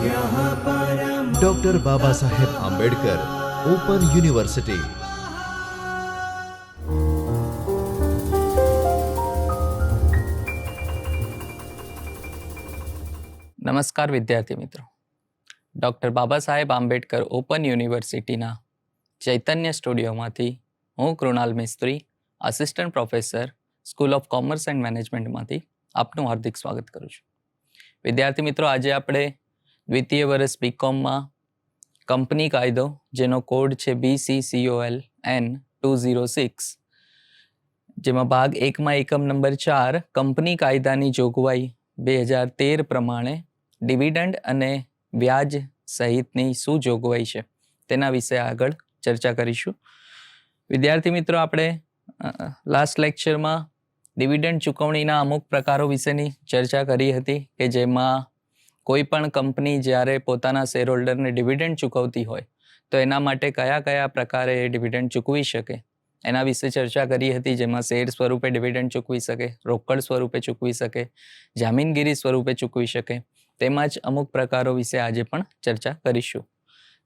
Doctor Baba Saheb Ambedkar open university. નમસ્કાર વિદ્યાર્થી મિત્રો, ડૉક્ટર બાબા સાહેબ આંબેડકર ઓપન યુનિવર્સિટીના ચૈતન્ય સ્ટુડિયોમાંથી હું Krunal Mistry, assistant professor, school of commerce and મેનેજમેન્ટમાંથી આપનું હાર્દિક સ્વાગત કરું છું. વિદ્યાર્થી મિત્રો, આજે આપણે દ્વિતીય વર્ષ બીકોમમાં કંપની કાયદો, જેનો કોડ છે BCCOL N206, જેમાં ભાગ 1માં એકમ નંબર 4 કંપની કાયદાની જોગવાઈ 2013 પ્રમાણે ડિવિડન્ડ અને વ્યાજ સહિતની શું જોગવાઈ છે તેના વિશે આગળ ચર્ચા કરીશું. વિદ્યાર્થી મિત્રો, આપણે લાસ્ટ લેક્ચરમાં ડિવિડન્ડ ચૂકવણીના અમુક પ્રકારો વિશેની ચર્ચા કરી હતી કે જેમાં કોઈ પણ કંપની જ્યારે પોતાના શેર હોલ્ડરને ડિવિડન્ડ ચૂકવતી હોય તો એના માટે કયા કયા પ્રકારે એ ડિવિડન્ડ ચૂકવી શકે એના વિશે ચર્ચા કરી હતી, જેમાં શેર સ્વરૂપે ડિવિડન્ડ ચૂકવી શકે, રોકડ સ્વરૂપે ચૂકવી શકે, જામીનગીરી સ્વરૂપે ચૂકવી શકે, તેમજ અમુક પ્રકારો વિશે આજે પણ ચર્ચા કરીશું.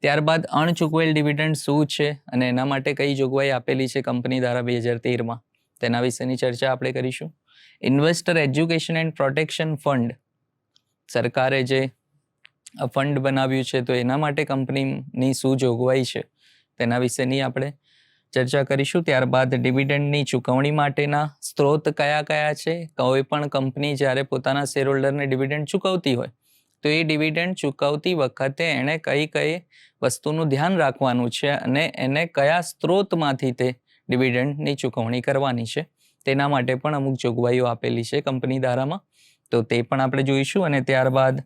ત્યારબાદ અણચૂકવેલ ડિવિડન્ડ શું છે અને એના માટે કઈ જોગવાઈ આપેલી છે કંપની દ્વારા 2013માં તેના વિશેની ચર્ચા આપણે કરીશું. Investor education and protection fund, સરકારે જે ફંડ બનાવ્યું છે તો એના માટે કંપનીની શું જોગવાઈ છે તેના વિશેની આપણે ચર્ચા કરીશું. ત્યારબાદ ડિવિડન્ડની ચૂકવણી માટેના સ્ત્રોત કયા કયા છે. કોઈ પણ કંપની જ્યારે પોતાના શેર હોલ્ડરને ડિવિડન્ડ ચૂકવતી હોય તો એ ડિવિડન્ડ ચૂકવતી વખતે એણે કઈ વસ્તુનું ધ્યાન રાખવાનું છે અને એને કયા સ્ત્રોતમાંથી તે ડિવિડન્ડની ચૂકવણી કરવાની છે તેના માટે પણ અમુક જોગવાઈઓ આપેલી છે કંપની ધારામાં, તો તે પણ આપણે જોઈશું. અને ત્યારબાદ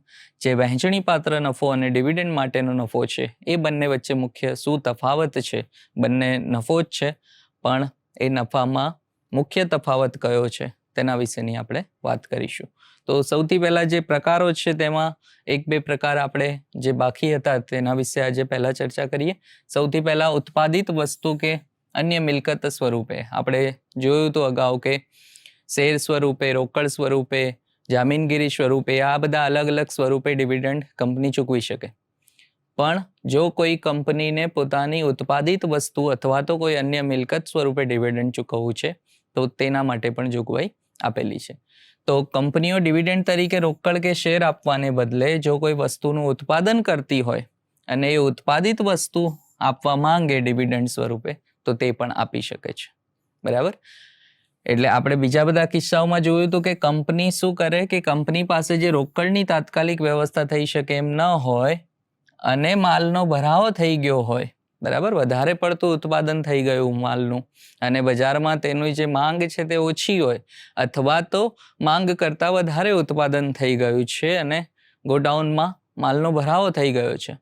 જે વહેંચણી પાત્ર નફો અને ડિવિડન્ડ માટેનો નફો છે એ બંને વચ્ચે મુખ્ય શું તફાવત છે. બંને નફો જ છે, પણ એ નફામાં મુખ્ય તફાવત કયો છે તેના વિશેની આપણે વાત કરીશું. તો સૌથી પહેલાં જે પ્રકારો છે તેમાં એક બે પ્રકાર આપણે જે બાકી હતા તેના વિશે આજે પહેલાં ચર્ચા કરીએ. સૌથી પહેલાં ઉત્પાદિત વસ્તુ કે અન્ય મિલકત સ્વરૂપે આપણે જોયું તો અગાઉ કે શેર સ્વરૂપે, રોકડ સ્વરૂપે, જામીનગીરી સ્વરૂપે, આ બધા અલગ અલગ સ્વરૂપે ડિવિડન્ડ કંપની ચૂકવી શકે. પણ જો કોઈ કંપનીને પોતાની ઉત્પાદિત વસ્તુ અથવા તો કોઈ અન્ય મિલકત સ્વરૂપે ડિવિડન્ડ ચૂકવવું છે તો તેના માટે પણ જોગવાઈ આપેલી છે. તો કંપનીઓ ડિવિડન્ડ તરીકે રોકડ કે શેર આપવાને બદલે જો કોઈ વસ્તુનું ઉત્પાદન કરતી હોય અને એ ઉત્પાદિત વસ્તુ આપવા માંગે ડિવિડન્ડ સ્વરૂપે તો તે પણ આપી શકે છે. બરાબર? એટલે આપણે બીજા બધા કિસ્સાઓમાં જોયું હતું કે કંપની શું કરે કે કંપની પાસે જે રોકડની તાત્કાલિક વ્યવસ્થા થઈ શકે એમ ન હોય અને માલનો ભરાવો થઈ ગયો હોય, બરાબર, વધારે પડતું ઉત્પાદન થઈ ગયું માલનું અને બજારમાં તેની જે માંગ છે તે ઓછી હોય અથવા તો માંગ કરતાં વધારે ઉત્પાદન થઈ ગયું છે અને ગોડાઉનમાં માલનો ભરાવો થઈ ગયો છે,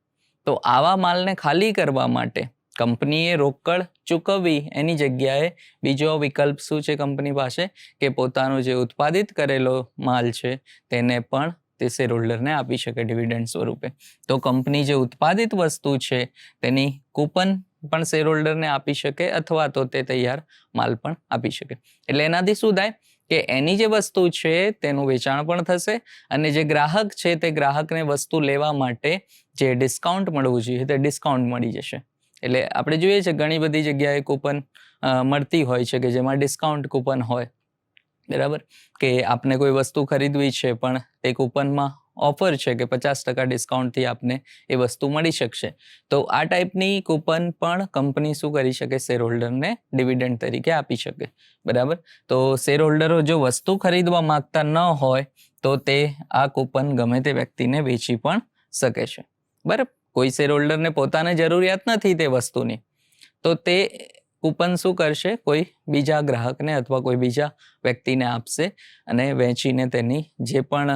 તો આવા માલને ખાલી કરવા માટે કંપનીએ રોકડ ચૂકવવી એની જગ્યાએ બીજો વિકલ્પ શું છે કંપની પાસે કે પોતાનો જે ઉત્પાદિત કરેલો માલ છે તેને પણ તે શેર હોલ્ડરને આપી શકે ડિવિડન્ડ સ્વરૂપે. તો કંપની જે ઉત્પાદિત વસ્તુ છે તેની કૂપન પણ શેર હોલ્ડરને આપી શકે અથવા તો તે તૈયાર માલ પણ આપી શકે. એટલે એનાથી શું થાય કે એની જે વસ્તુ છે તેનું વેચાણ પણ થશે અને જે ગ્રાહક છે તે ગ્રાહકને વસ્તુ લેવા માટે જે ડિસ્કાઉન્ટ મળવું જોઈએ તે ડિસ્કાઉન્ટ મળી જશે. એટલે આપણે જોઈએ છે ઘણી બધી જગ્યાએ કૂપન મળતી હોય છે કે જેમાં ડિસ્કાઉન્ટ કૂપન હોય, બરાબર, કે આપને કોઈ વસ્તુ ખરીદવી છે પણ તે કૂપનમાં ઓફર છે કે 50% ડિસ્કાઉન્ટથી આપને એ વસ્તુ મળી શકશે. તો આ ટાઈપની કૂપન પણ કંપની શું કરી શકે, શેર હોલ્ડરને ડિવિડન્ડ તરીકે આપી શકે. બરાબર? તો શેર હોલ્ડરો જો વસ્તુ ખરીદવા માંગતા ન હોય તો તે આ કૂપન ગમે તે વ્યક્તિને વેચી પણ શકે છે. બરાબર? કોઈ શેર હોલ્ડરને પોતાને જરૂરિયાત નથી તે વસ્તુની તો તે કૂપન શું કરશે, કોઈ બીજા ગ્રાહકને અથવા કોઈ બીજા વ્યક્તિને આપશે અને વેચીને તેની જે પણ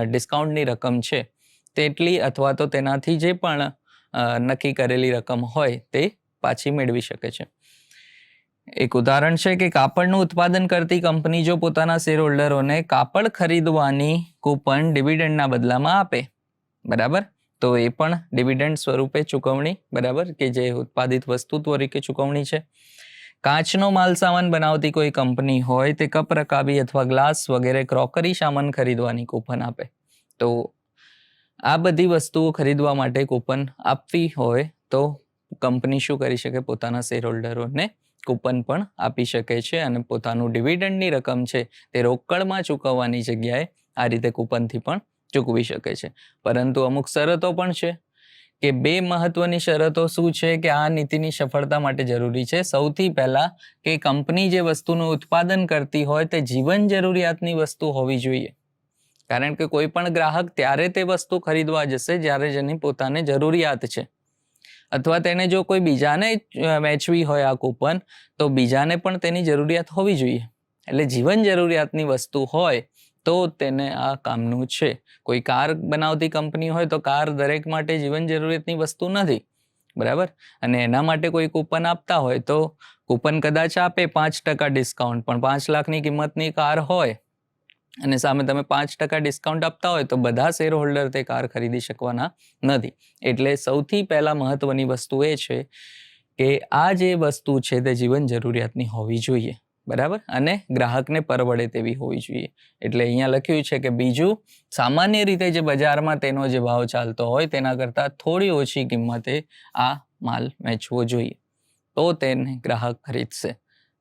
ડિસ્કાઉન્ટની રકમ છે તેટલી અથવા તો તેનાથી જે પણ નક્કી કરેલી રકમ હોય તે પાછી મેળવી શકે છે. એક ઉદાહરણ છે કે કાપડનું ઉત્પાદન કરતી કંપની જો પોતાના શેર હોલ્ડરોને કાપડ ખરીદવાની કૂપન ડિવિડન્ડના બદલામાં આપે, બરાબર, તો એ પણ ડિવિડન્ડ સ્વરૂપે ચૂકવણી, બરાબર, કે જે ઉત્પાદિત વસ્તુ તરીકે ચૂકવણી છે. કાચનો માલ સામાન બનાવતી કોઈ કંપની હોય તે કપ રકાબી અથવા ગ્લાસ વગેરે ક્રોકરી સામાન ખરીદવાની કૂપન આપે તો આ બધી વસ્તુઓ ખરીદવા માટે કૂપન આપવી હોય તો કંપની શું કરી શકે, પોતાના શેર હોલ્ડરોને કૂપન પણ આપી શકે છે અને પોતાનું ડિવિડન્ડની રકમ છે તે રોકડમાં ચૂકવવાની જગ્યાએ આ રીતે કૂપનથી પણ ચૂકવી શકે છે. પરંતુ અમુક શરતો પણ છે કે બે મહત્વની શરતો શું છે કે આ નીતિની સફળતા માટે જરૂરી છે. સૌથી પહેલા કે કંપની જે વસ્તુનું ઉત્પાદન કરતી હોય તે જીવન જરૂરિયાતની વસ્તુ હોવી જોઈએ. કારણ કે કોઈ પણ ગ્રાહક ત્યારે તે વસ્તુ ખરીદવા જશે જ્યારે જેની પોતાને જરૂરિયાત છે, અથવા તેને જો કોઈ બીજાને વેચવી હોય આ કૂપન તો બીજાને પણ તેની જરૂરિયાત હોવી જોઈએ. એટલે જીવન જરૂરિયાતની વસ્તુ હોય તો તેને આ કામનું છે. કોઈ કાર બનાવતી કંપની હોય તો કાર દરેક માટે જીવન જરૂરિયાતની વસ્તુ નથી, બરાબર. અને એના માટે કોઈ કૂપન આપતા હોય તો કૂપન કદાચ આપે 5% ડિસ્કાઉન્ટ, પણ 5 લાખની કિંમતની કાર હોય અને સામે તમે 5% ડિસ્કાઉન્ટ આપતા હોય તો બધા શેર હોલ્ડર તે કાર ખરીદી શકવાના નથી. એટલે સૌથી પહેલા મહત્વની વસ્તુ એ છે કે આ જે વસ્તુ છે તે જીવન જરૂરિયાતની હોવી જોઈએ, બરાબર, અને ગ્રાહકને પરવડે તેવી હોવી જોઈએ. એટલે અહીંયા લખ્યું છે કે બીજું, સામાન્ય રીતે જે બજારમાં તેનો જે ભાવ ચાલતો હોય તેના કરતાં થોડી ઓછી કિંમતે આ માલ વેચવો જોઈએ, તો તેને ગ્રાહક ખરીદશે.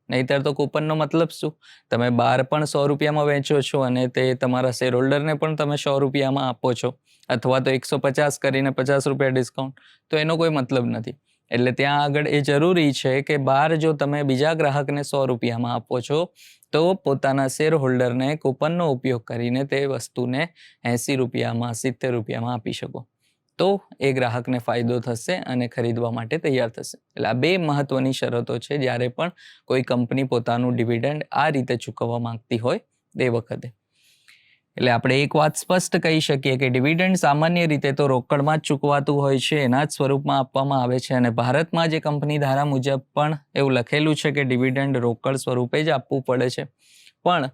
નહીતર તો કૂપનનો મતલબ શું? તમે બહાર પણ 100 રૂપિયામાં વેચો છો અને તે તમારા શેર હોલ્ડરને પણ તમે 100 રૂપિયામાં આપો છો, અથવા તો 150 કરીને 50 રૂપિયા ડિસ્કાઉન્ટ, તો એનો કોઈ મતલબ નથી. એટલે ત્યાં આગળ એ જરૂરી છે કે બહાર જો તમે બીજા ગ્રાહકને 100 રૂપિયામાં આપો છો તો પોતાના શેર હોલ્ડરને કૂપનનો ઉપયોગ કરીને તે વસ્તુને 80 રૂપિયામાં 70 રૂપિયામાં આપી શકો, તો એ ગ્રાહકને ફાયદો થશે અને ખરીદવા માટે તૈયાર થશે. એટલે આ બે મહત્વની શરતો છે જ્યારે પણ કોઈ કંપની પોતાનું ડિવિડન્ડ આ રીતે ચૂકવવા માંગતી હોય તે વખતે. એટલે આપણે એક વાત સ્પષ્ટ કહી શકીએ કે ડિવિડન્ડ સામાન્ય રીતે તો રોકડમાં જ ચૂકવાતું હોય છે, એના જ સ્વરૂપમાં આપવામાં આવે છે. અને ભારતમાં જે કંપની ધારા મુજબ પણ એવું લખેલું છે કે ડિવિડન્ડ રોકડ સ્વરૂપે જ આપવું પડે છે, પણ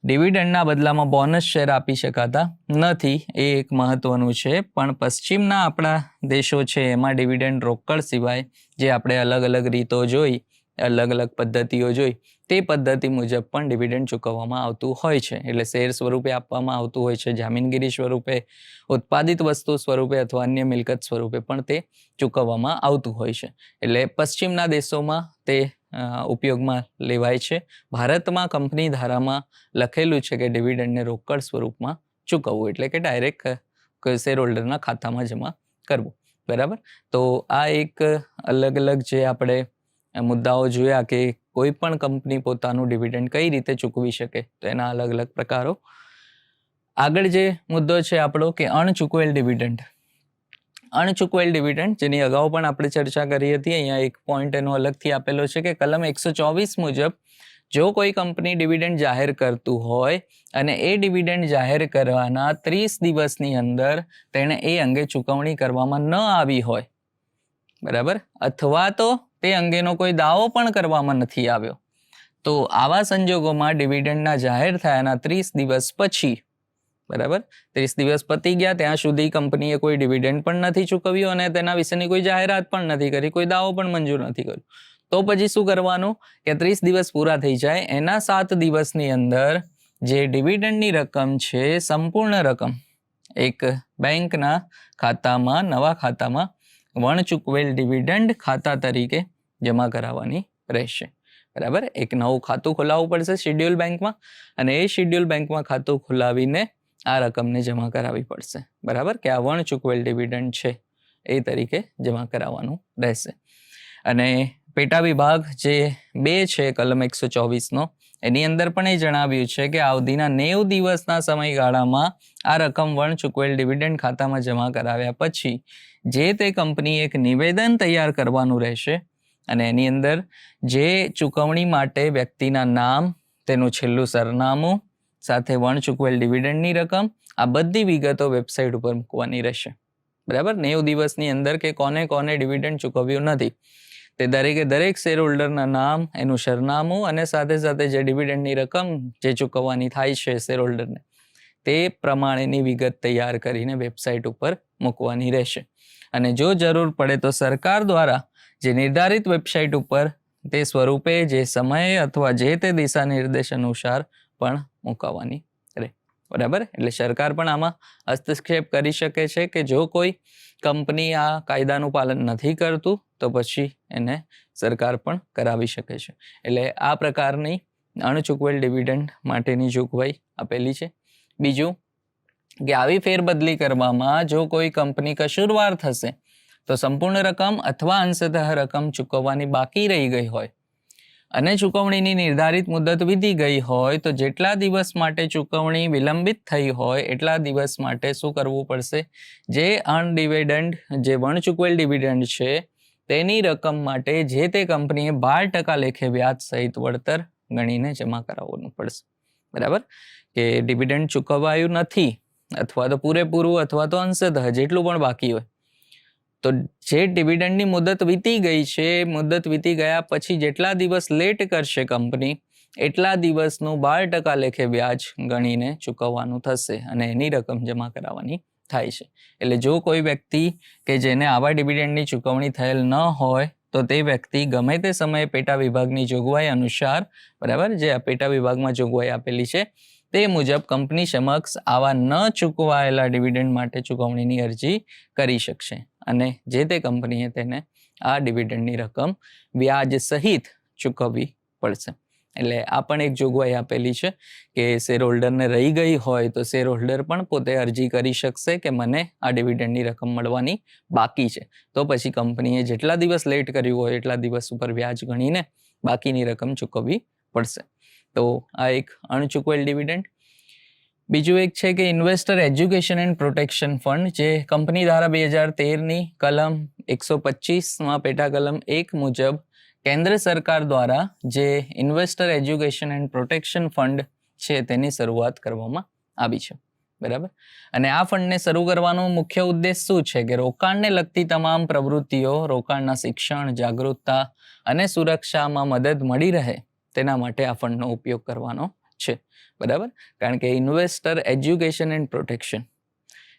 ડિવિડન્ડના બદલામાં બોનસ શેર આપી શકાતા નથી, એ એક મહત્વનું છે. પણ પશ્ચિમના આપણા દેશો છે એમાં ડિવિડન્ડ રોકડ સિવાય જે આપણે અલગ અલગ રીતો જોઈ, અલગ અલગ પદ્ધતિઓ જોઈ, તે પદ્ધતિ મુજબ પણ ડિવિડન્ડ ચૂકવવામાં આવતું હોય છે. એટલે શેર સ્વરૂપે આપવામાં આવતું હોય છે, જામીનગીરી સ્વરૂપે, ઉત્પાદિત વસ્તુ સ્વરૂપે અથવા અન્ય મિલકત સ્વરૂપે પણ તે ચૂકવવામાં આવતું હોય છે. એટલે પશ્ચિમના દેશોમાં તે ઉપયોગમાં લેવાય છે. ભારતમાં કંપની ધારામાં લખેલું છે કે ડિવિડન્ડને રોકડ સ્વરૂપમાં ચૂકવવું, એટલે કે ડાયરેક્ટ શેર હોલ્ડરના ખાતામાં જમા કરવું, બરાબર. તો આ એક અલગ અલગ જે આપણે મુદ્દાઓ જોયા કે કોઈ પણ કંપની પોતાનું ડિવિડન્ડ કઈ રીતે ચૂકવી શકે, તો એના અલગ અલગ પ્રકારો. આગળ જે મુદ્દો છે આપણો કે અણચૂકવેલ ડિવિડન્ડ. અણચૂકવેલ ડિવિડન્ડ જેની અગાઉ પણ આપણે ચર્ચા કરી હતી, અહીંયા એક પોઈન્ટ એનો અલગથી આપેલો છે કે કલમ 124 મુજબ જો કોઈ કંપની ડિવિડન્ડ જાહેર કરતું હોય અને એ ડિવિડન્ડ જાહેર કરવાના 30 દિવસની અંદર તેણે એ અંગે ચૂકવણી કરવામાં ન આવી હોય, બરાબર, અથવા તો તે અંગેનો કોઈ દાવો પણ કરવામાં નથી આવ્યો, તો આવા સંજોગોમાં ડિવિડન્ડના જાહેર થયાના 30 દિવસ પછી, બરાબર, 30 દિવસ પતી ગયા ત્યાં સુધી કંપનીએ કોઈ ડિવિડન્ડ પણ નથી ચૂકવ્યું અને તેના વિશેની કોઈ જાહેરાત પણ નથી કરી, કોઈ દાવો પણ મંજૂર નથી કર્યો, તો પછી શું કરવાનું કે 30 દિવસ પૂરા થઈ જાય એના 7 દિવસની અંદર જે ડિવિડન્ડની રકમ છે, સંપૂર્ણ રકમ એક બેંકના ખાતામાં, નવા ખાતામાં વણચૂકવેલ ડિવિડન્ડ ખાતા તરીકે જમા કરાવવાની રહેશે, બરાબર. એક નવું ખાતું ખોલાવવું પડશે શેડ્યુલ બેંકમાં અને એ શેડ્યુલ બેંકમાં ખાતું ખોલાવીને આ રકમને જમા કરાવવી પડશે, બરાબર, કે આ વણચૂકવેલ ડિવિડન્ડ છે એ તરીકે જમા કરાવવાનું રહેશે. અને પેટા વિભાગ જે 2 છે કલમ 124નો, એની અંદર પણ એ જણાવ્યું છે કે અવધિના 90 દિવસના સમયગાળામાં આ રકમ વણચૂકવેલ ડિવિડન્ડ ખાતામાં જમા કરાવ્યા પછી જે તે કંપની એક નિવેદન તૈયાર કરવાનું રહેશે અને એની અંદર જે ચૂકવણી માટે વ્યક્તિના નામ, તેનું છેલ્લું સરનામું સાથે વણચૂકવેલ ડિવિડન્ડની રકમ, આ બધી વિગતો વેબસાઇટ ઉપર મૂકવાની રહેશે, બરાબર. 90 દિવસની અંદર કે કોને કોને ડિવિડન્ડ ચૂકવ્યું નથી તે દરેક શેર હોલ્ડરના નામ, એનું સરનામું અને સાથે સાથે જે ડિવિડન્ડની રકમ જે ચૂકવવાની થાય છે શેર હોલ્ડરને, તે પ્રમાણેની વિગત તૈયાર કરીને વેબસાઇટ ઉપર મૂકવાની રહેશે. અને જો જરૂર પડે તો સરકાર દ્વારા જે નિર્ધારિત વેબસાઇટ ઉપર તે સ્વરૂપે જે સમયે અથવા જે તે દિશા નિર્દેશ અનુસાર પણ મૂકવાની રહે. બરાબર. એટલે સરકાર પણ આમાં હસ્તક્ષેપ કરી શકે છે કે જો કોઈ કંપની આ કાયદાનું પાલન નથી કરતું તો પછી એને સરકાર પણ કરાવી શકે છે. એટલે આ પ્રકારની અણચૂકવેલ ડિવિડન્ડ માટેની જોગવાઈ આપેલી છે. બીજું કે આવી ફેરબદલી કરવામાં જો કોઈ કંપની કસૂરવાર થશે તો સંપૂર્ણ રકમ અથવા અંશતઃ રકમ ચૂકવવાની બાકી રહી ગઈ હોય અને ચૂકવણીની નિર્ધારિત મુદત વીતી ગઈ હોય તો જેટલા દિવસ માટે ચૂકવણી વિલંબિત થઈ હોય એટલા દિવસ માટે શું કરવું પડશે? જે અનડિવિડન્ડ જે વણચૂકવેલ ડિવિડન્ડ છે તેની રકમ માટે જે તે કંપનીએ 12% લેખે વ્યાજ સહિત વળતર ગણીને જમા કરાવવાનું પડશે. બરાબર. કે ડિવિડન્ડ ચૂકવાયું નથી અથવા તો પૂરેપૂરું અથવા તો અંશતઃ જેટલું પણ બાકી હોય તો જે ડિવિડન્ડની મુદત વીતી ગઈ છે, મુદત વીતી ગયા પછી જેટલા દિવસ લેટ કરશે કંપની એટલા દિવસનું 12% લેખે વ્યાજ ગણીને ચૂકવવાનું થશે અને એની રકમ જમા કરાવવાની થાય છે. એટલે જો કોઈ વ્યક્તિ કે જેને આવા ડિવિડન્ડની ચૂકવણી થયેલ ન હોય તો તે વ્યક્તિ ગમે તે સમયે પેટા વિભાગની જોગવાઈ અનુસાર, બરાબર, જે આ પેટા વિભાગમાં જોગવાઈ આપેલી છે તે મુજબ કંપની સમક્ષ આવા ન ચૂકવાયેલા ડિવિડન્ડ માટે ચૂકવણીની અરજી કરી શકશે અને જે તે કંપનીએ તેને આ ડિવિડન્ડની રકમ વ્યાજ સહિત ચૂકવવી પડશે. એટલે આ પણ એક જોગવાઈ આપેલી છે કે શેર હોલ્ડરને રહી ગઈ હોય તો શેર હોલ્ડર પણ પોતે અરજી કરી શકશે કે મને આ ડિવિડન્ડની રકમ મળવાની બાકી છે, તો પછી કંપનીએ જેટલા દિવસ લેટ કર્યું હોય એટલા દિવસ ઉપર વ્યાજ ગણીને બાકીની રકમ ચૂકવવી પડશે. તો આ એક અણચૂકવેલ ડિવિડન્ડ. બીજું એક છે કે investor education and protection fund, જે કંપની ધારા 2013ની કલમ 125માં પેટા કલમ 1 મુજબ કેન્દ્ર સરકાર દ્વારા જે investor education and protection fund છે તેની શરૂઆત કરવામાં આવી છે. બરાબર. અને આ ફંડને શરૂ કરવાનો મુખ્ય ઉદ્દેશ શું છે કે રોકાણને લગતી તમામ પ્રવૃત્તિઓ, રોકાણના શિક્ષણ, જાગૃતતા અને સુરક્ષામાં મદદ મળી રહે તેના માટે આ ફંડનો ઉપયોગ કરવાનો છે. બરાબર. કારણ કે ઇન્વેસ્ટર એજ્યુકેશન એન્ડ પ્રોટેક્શન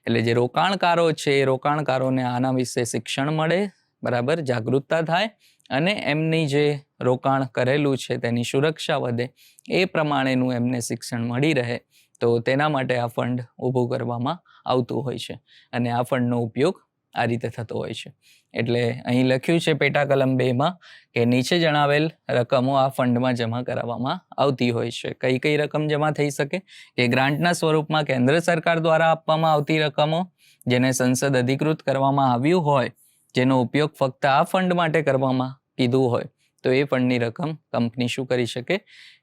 એટલે જે રોકાણકારો છે એ રોકાણકારોને આના વિશે શિક્ષણ મળે, બરાબર, જાગૃતતા થાય અને એમની જે રોકાણ કરેલું છે તેની સુરક્ષા વધે એ પ્રમાણેનું એમને શિક્ષણ મળી રહે તો તેના માટે આ ફંડ ઊભું કરવામાં આવતું હોય છે અને આ ફંડનો ઉપયોગ આ રીતે થતો હોય છે. એટલે અહીં લખ્યું છે પેટા કલમ 2માં કે નીચે જણાવેલ રકમો આ ફંડમાં જમા કરાવવામાં આવતી હોય છે. કઈ કઈ રકમ જમા થઈ શકે? કે ગ્રાન્ટના સ્વરૂપમાં કેન્દ્ર સરકાર દ્વારા આપવામાં આવતી રકમો, જેને સંસદ અધિકૃત કરવામાં આવ્યું હોય, જેનો ઉપયોગ ફક્ત આ ફંડ માટે કરવામાં કીધું હોય તો એ ફંડની રકમ કંપની શું કરી શકે?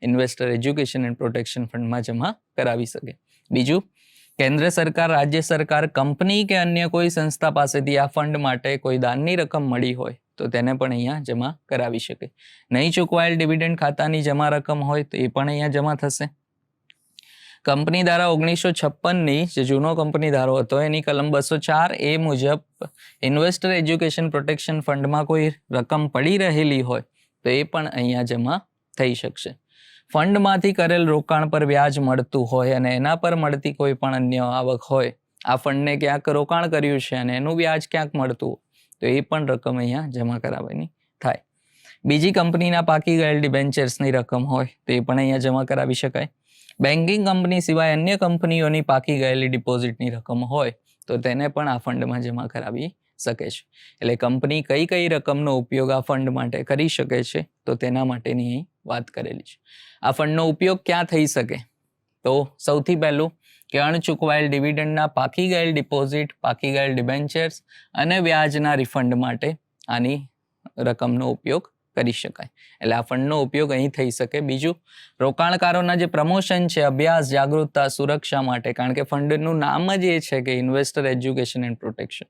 ઇન્વેસ્ટર એજ્યુકેશન એન્ડ પ્રોટેક્શન ફંડમાં જમા કરાવી શકે. બીજું, કેન્દ્ર સરકાર, રાજ્ય સરકાર, કંપની કે અન્ય કોઈ સંસ્થા પાસેથી આ ફંડ માટે કોઈ દાનની રકમ મળી હોય તો તેને પણ અહીંયા જમા કરાવી શકે. નહીં ચૂકવાયેલ ડિવિડન્ડ ખાતાની જમા રકમ હોય તો એ પણ અહીંયા જમા થશે. કંપની ધારા 1956ની જે જૂનો કંપની ધારો હતો એની કલમ 204A મુજબ ઇન્વેસ્ટર એજ્યુકેશન પ્રોટેક્શન ફંડમાં કોઈ રકમ પડી રહેલી હોય તો એ પણ અહીંયા જમા થઈ શકશે. ફંડમાંથી કરેલ રોકાણ પર વ્યાજ મળતું હોય અને એના પર મળતી કોઈ પણ અન્ય આવક હોય, આ ફંડને ક્યાંક રોકાણ કર્યું છે અને એનું વ્યાજ ક્યાંક મળતું તો એ પણ રકમ અહીંયા જમા કરાવવાની થાય. બીજી કંપનીના પાકી ગયેલ ડિબેન્ચર્સની રકમ હોય તો એ પણ અહીંયા જમા કરાવી શકાય. બેન્કિંગ કંપની સિવાય અન્ય કંપનીઓની પાકી ગયેલી ડિપોઝિટની રકમ હોય તો તેને પણ આ ફંડમાં જમા કરાવી શકે છે. એટલે કંપની કઈ કઈ રકમનો ઉપયોગ આ ફંડ માટે કરી શકે છે તો તેના માટેની અહીં વાત કરેલી છે. આ ફંડનો ઉપયોગ ક્યાં થઈ શકે? તો સૌથી પહેલું કે અણચૂકવાયેલ ડિવિડન્ડના પાકી ગયેલ ડિપોઝિટ, પાકી ગયેલ ડિબેન્ચર્સ અને વ્યાજના રિફંડ માટે આની રકમનો ઉપયોગ કરી શકાય. એટલે આ ફંડનો ઉપયોગ અહીં થઈ શકે. બીજું, રોકાણકારોના જે પ્રમોશન છે, અભ્યાસ, જાગૃતતા, સુરક્ષા માટે, કારણ કે ફંડનું નામ જ એ છે કે ઇન્વેસ્ટર એજ્યુકેશન એન્ડ પ્રોટેક્શન,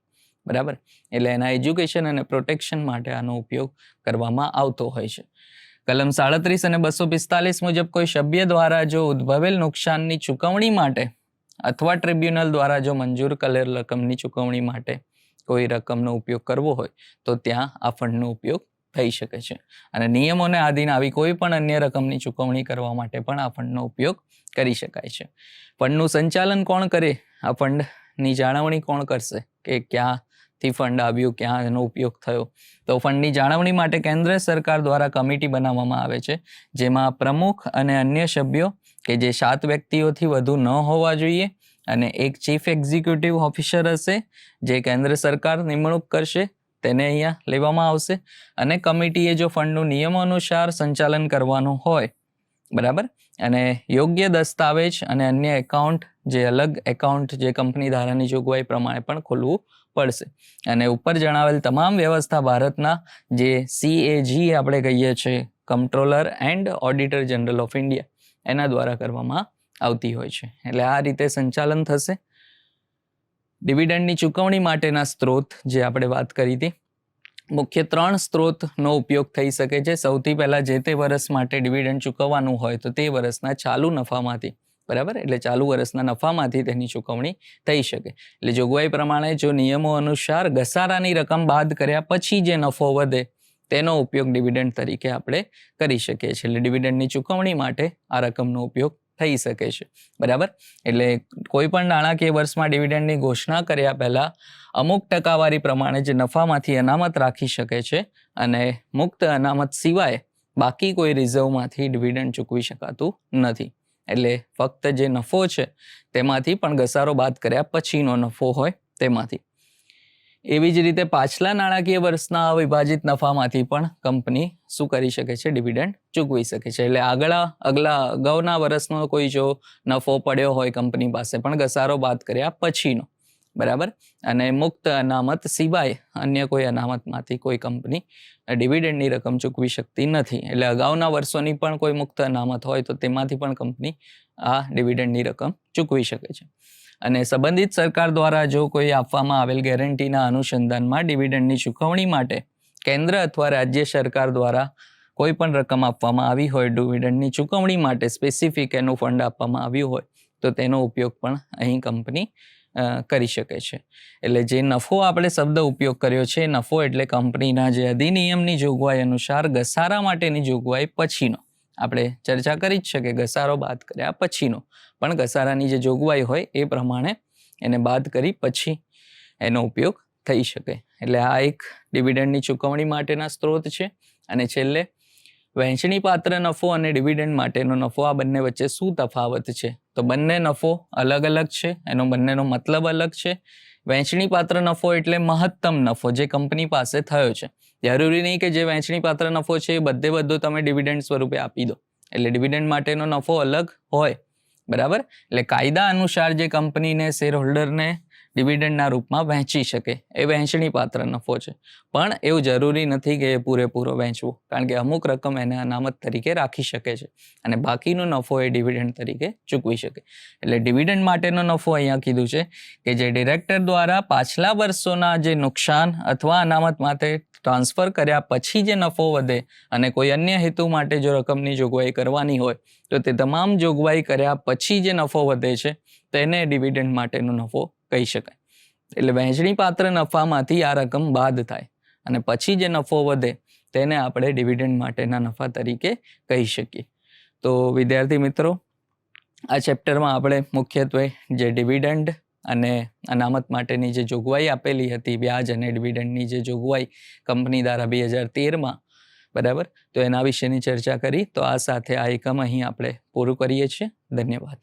બરાબર, એટલે એના એજ્યુકેશન અને પ્રોટેક્શન માટે આનો ઉપયોગ કરવામાં આવતો હોય છે. કલમ 37 અને 245 મુજબ કોઈ સભ્ય દ્વારા જો ઉદ્ભવેલ નુકસાનની ચૂકવણી માટે અથવા ટ્રિબ્યુનલ દ્વારા જો મંજૂર કરેલ રકમની ચૂકવણી માટે કોઈ રકમનો ઉપયોગ કરવો હોય તો ત્યાં આ ફંડનો ઉપયોગ થઈ શકે છે. અને નિયમોને આધીન આવી કોઈ પણ અન્ય રકમની ચૂકવણી કરવા માટે પણ આ ફંડનો ઉપયોગ કરી શકાય છે. ફંડનું સંચાલન કોણ કરે? આ ફંડની જાળવણી કોણ કરશે કે ક્યાંથી ફંડ આવ્યું, ક્યાં એનો ઉપયોગ થયો? તો ફંડની જાળવણી માટે કેન્દ્ર સરકાર દ્વારા કમિટી બનાવવામાં આવે છે જેમાં પ્રમુખ અને અન્ય સભ્યો કે જે 7 વ્યક્તિઓથી વધુ ન હોવા જોઈએ અને એક ચીફ એક્ઝિક્યુટિવ ઓફિસર હશે જે કેન્દ્ર સરકાર નિમણૂક કરશે, તેને અહીંયા લેવામાં આવશે. અને કમિટીએ જો ફંડનું નિયમો અનુસાર સંચાલન કરવાનું હોય, બરાબર, અને યોગ્ય દસ્તાવેજ અને અન્ય એકાઉન્ટ, જે અલગ એકાઉન્ટ જે કંપની ધારાની જોગવાઈ પ્રમાણે પણ ખોલવું પડશે. અને ઉપર જણાવેલ તમામ વ્યવસ્થા ભારતના જે CAG આપણે કહીએ છીએ, comptroller and auditor general of India, એના દ્વારા કરવામાં આવતી હોય છે. એટલે આ રીતે સંચાલન થશે. ડિવિડન્ડની ચૂકવણી માટેના સ્ત્રોત જે આપણે વાત કરી હતી, મુખ્ય 3 સ્ત્રોતનો ઉપયોગ થઈ શકે છે. સૌથી પહેલાં જે તે વર્ષ માટે ડિવિડન્ડ ચૂકવવાનું હોય તો તે વર્ષના ચાલુ નફામાંથી, બરાબર, એટલે ચાલુ વર્ષના નફામાંથી તેની ચૂકવણી થઈ શકે. એટલે જોગવાઈ પ્રમાણે જો નિયમો અનુસાર ઘસારાની રકમ બાદ કર્યા પછી જે નફો વધે તેનો ઉપયોગ ડિવિડન્ડ તરીકે આપણે કરી શકીએ છીએ. એટલે ડિવિડન્ડની ચૂકવણી માટે આ રકમનો ઉપયોગ થઈ શકે છે, બરાબર. એટલે કોઈ પણ નાણાકીય વર્ષમાં ડિવિડન્ડની ઘોષણા કર્યા પહેલાં અમુક ટકાવારી પ્રમાણે જે નફામાંથી અનામત રાખી શકે છે અને મુક્ત અનામત સિવાય બાકી કોઈ રિઝર્વમાંથી ડિવિડન્ડ ચૂકવી શકાતું નથી. એટલે ફક્ત જે નફો છે તેમાંથી પણ ઘસારો બાદ કર્યા પછીનો નફો હોય તેમાંથી. એવી જ રીતે પાછલા નાણાકીય વર્ષના અવિભાજિત નફામાંથી પણ કંપની શું કરી શકે છે? ડિવિડન્ડ ચૂકવી શકે છે. એટલે અગાઉના વર્ષનો કોઈ જો નફો પડ્યો હોય કંપની પાસે પણ ઘસારો બાદ કર્યા પછીનો, બરાબર, અને મુક્ત અનામત સિવાય અન્ય કોઈ અનામતમાંથી કોઈ કંપની ડિવિડન્ડની રકમ ચૂકવી શકતી નથી. એટલે અગાઉના વર્ષોની પણ કોઈ મુક્ત અનામત હોય તો તેમાંથી પણ કંપની આ ડિવિડન્ડની રકમ ચૂકવી શકે છે. અને સંબંધિત સરકાર દ્વારા જો કોઈ આપવામાં આવેલ ગેરંટીના અનુસંધાનમાં ડિવિડન્ડની ચૂકવણી માટે કેન્દ્ર અથવા રાજ્ય સરકાર દ્વારા કોઈ પણ રકમ આપવામાં આવી હોય, ડિવિડન્ડની ચૂકવણી માટે સ્પેસિફિક એનું ફંડ આપવામાં આવ્યું હોય તો તેનો ઉપયોગ પણ અહીં કંપની કરી શકે છે. એટલે જે નફો આપણે શબ્દ ઉપયોગ કર્યો છે, નફો એટલે કંપનીના જે અધિનિયમની જોગવાઈ અનુસાર ઘસારા માટેની જોગવાઈ પછીનો. આપણે ચર્ચા કરી જ છે કે ઘસારો બાદ કર્યા પછીનો, પણ ઘસારાની જે જોગવાઈ હોય એ પ્રમાણે એને બાદ કરી પછી એનો ઉપયોગ થઈ શકે. એટલે આ એક ડિવિડન્ડની ચૂકવણી માટેના સ્ત્રોત છે. અને છેલ્લે વહેંચણી પાત્ર નફો અને ડિવિડન્ડ માટેનો નફો, આ બંને વચ્ચે શું તફાવત છે? તો બંને નફો અલગ અલગ છે, એનો બંનેનો મતલબ અલગ છે. વહેંચણી પાત્ર નફો એટલે મહત્તમ નફો જે કંપની પાસે થયો છે. જરૂરી નહીં કે જે વહેંચણી પાત્ર નફો છે એ બધો તમે ડિવિડન્ડ સ્વરૂપે આપી દો. એટલે ડિવિડન્ડ માટેનો નફો અલગ હોય, બરાબર. એટલે કાયદા અનુસાર જે કંપનીને શેર હોલ્ડરને ડિવિડન્ડના રૂપમાં વહેંચી શકે એ વહેંચણી પાત્ર નફો છે. પણ એવું જરૂરી નથી કે એ પૂરેપૂરો વહેંચવો, કારણ કે અમુક રકમ એને અનામત તરીકે રાખી શકે છે અને બાકીનો નફો એ ડિવિડન્ડ તરીકે ચૂકવી શકે. એટલે ડિવિડન્ડ માટેનો નફો અહીંયા કીધું છે કે જે ડિરેક્ટર દ્વારા પાછલા વર્ષોના જે નુકસાન અથવા અનામત માટે ટ્રાન્સફર કર્યા પછી જે નફો વધે અને કોઈ અન્ય હેતુ માટે જો રકમની જોગવાઈ કરવાની હોય તો તે તમામ જોગવાઈ કર્યા પછી જે નફો વધે છે તેને ડિવિડન્ડ માટેનો નફો કહી શકાય. એટલે વહેંચણી પાત્ર નફામાંથી આ રકમ બાદ થાય અને પછી જે નફો વધે તેને આપણે ડિવિડન્ડ માટેના નફા તરીકે કહી શકીએ. તો વિદ્યાર્થી મિત્રો, આ ચેપ્ટરમાં આપણે મુખ્યત્વે જે ડિવિડન્ડ અને અનામત માટેની જે જોગવાઈ આપેલી હતી, વ્યાજ અને ડિવિડન્ડની જે જોગવાઈ કંપની દ્વારા 2013માં, બરાબર, તો એના વિશેની ચર્ચા કરી. તો આ સાથે આ એકમ અહીં આપણે પૂરું કરીએ છીએ. ધન્યવાદ.